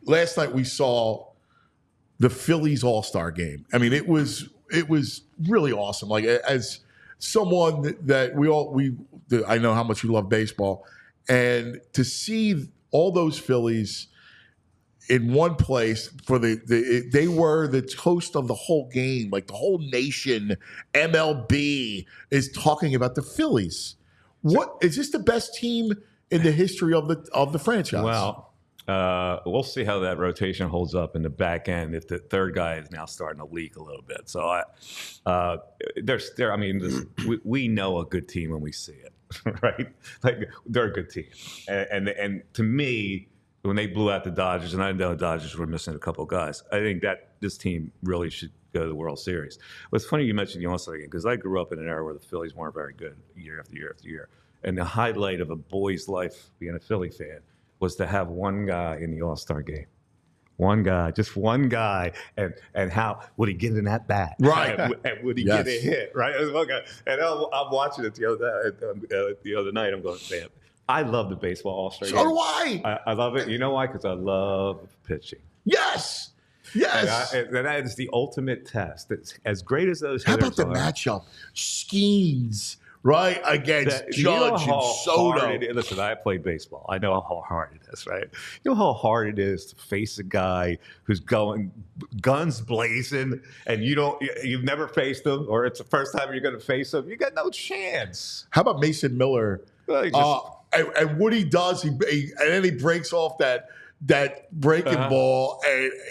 last night we saw the Phillies All-Star game. I mean, it was really awesome. Like, as someone that I know how much you love baseball, and to see all those Phillies in one place for they were the host of the whole game. Like, the whole nation, MLB is talking about the Phillies. What is this the best team in the history of the franchise? Well, we'll see how that rotation holds up in the back end if the third guy is now starting to leak a little bit. So we know a good team when we see it, right? Like, they're a good team, and to me, when they blew out the Dodgers, and I know the Dodgers were missing a couple of guys, I think that this team really should go to the World Series. What's funny you mentioned the All-Star game, because I grew up in an era where the Phillies weren't very good year after year after year. And the highlight of a boy's life being a Philly fan was to have one guy in the All-Star game. One guy, just one guy, and how would he get in that bat? Right. And would he get a hit? Right. Okay. And I'm watching it the other night. I'm going, man, I love the baseball All-Star game. So do I. I love it. You know why? Because I love pitching. Yes. And that is the ultimate test. It's as great as those How hitters about the matchup? Skeens, right, against Judge and Soto. Listen, I played baseball. I know how hard it is, right? You know how hard it is to face a guy who's going guns blazing, and you've never faced him, or it's the first time you're going to face him. You got no chance. How about Mason Miller? And what he does, and then he breaks off that breaking ball.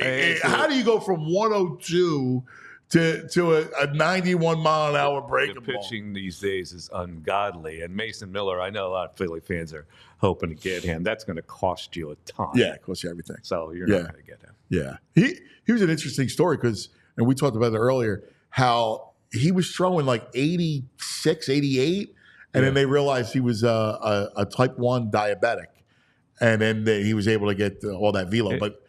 And how do you go from 102 to a 91 mile an hour breaking ball? The pitching these days is ungodly. And Mason Miller, I know a lot of Philly fans are hoping to get him. That's going to cost you a ton. Yeah, it costs you everything. So you're not going to get him. Yeah. He was an interesting story because, and we talked about it earlier, how he was throwing like 86, 88. And then they realized he was a type 1 diabetic. And then he was able to get all that velo. But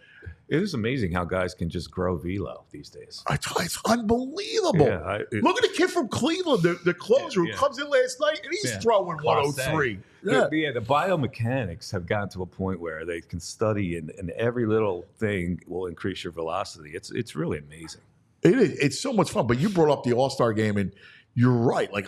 it is amazing how guys can just grow velo these days. It's unbelievable. Yeah, look at the kid from Cleveland, the closer who comes in last night, and he's throwing 103. The biomechanics have gotten to a point where they can study, and every little thing will increase your velocity. It's really amazing. It is. It's so much fun. But you brought up the All-Star game, and you're right. Like,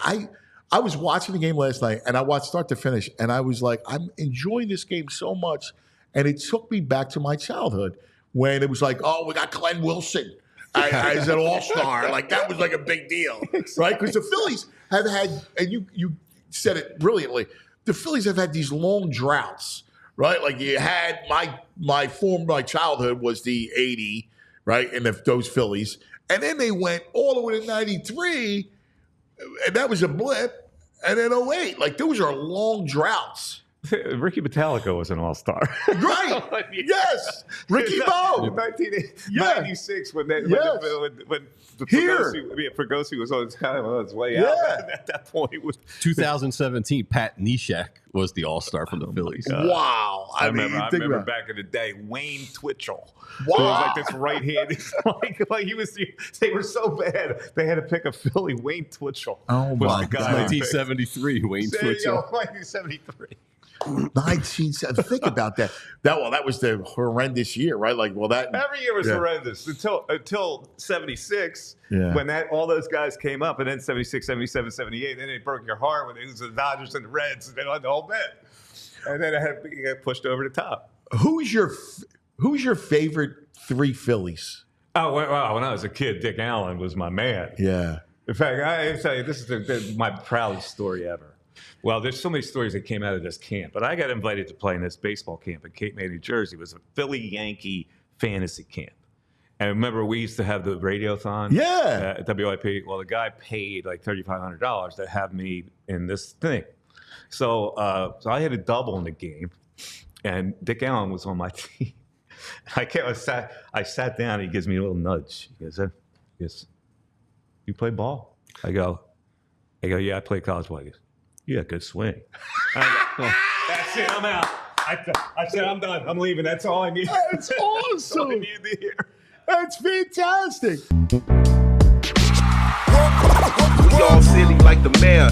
I was watching the game last night, and I watched start to finish, and I was like, I'm enjoying this game so much. And it took me back to my childhood when it was like, oh, we got Glenn Wilson as an all-star. Like, that was like a big deal, right? Because the Phillies have had, and you said it brilliantly, the Phillies have had these long droughts, right? Like, you had my childhood was the 80, right, and those Phillies. And then they went all the way to 93, and that was a blip. And then 08, like, those are long droughts. Ricky Metallico was an all-star. Right. Yes. Ricky Bo. 1996 when Fregosi was on his way out. At that point, was 2017. Pat Neshek was the all-star from the Phillies. Wow. I remember back in the day, Wayne Twitchell. Wow. It was like this right-handed, like he was. They were so bad they had to pick a Philly. Wayne Twitchell. Oh my God. 1973. Wayne Twitchell. 1973. 1970. Think about that. That was the horrendous year, right? Like, that every year was horrendous until 76 when all those guys came up, and then 76, 77, 78. Then they broke your heart when it was the Dodgers and the Reds, and they won the whole bit. And then it got pushed over the top. Who's your favorite 3 Phillies? Oh, wow. When I was a kid, Dick Allen was my man. Yeah. In fact, I tell you, this is my proudest story ever. Well, there's so many stories that came out of this camp, but I got invited to play in this baseball camp in Cape May, New Jersey. It was a Philly-Yankee fantasy camp. And remember, we used to have the radiothon at WIP. Well, the guy paid like $3,500 to have me in this thing. So I had a double in the game, and Dick Allen was on my team. I sat down, he gives me a little nudge. He goes, yes, you play ball? I go, yeah, I play college ball. He goes, yeah, good swing. That's it, I'm out. I said, I'm done. I'm leaving. That's all I need. That's awesome. That's all I need to hear. That's fantastic. We all silly like the mayor.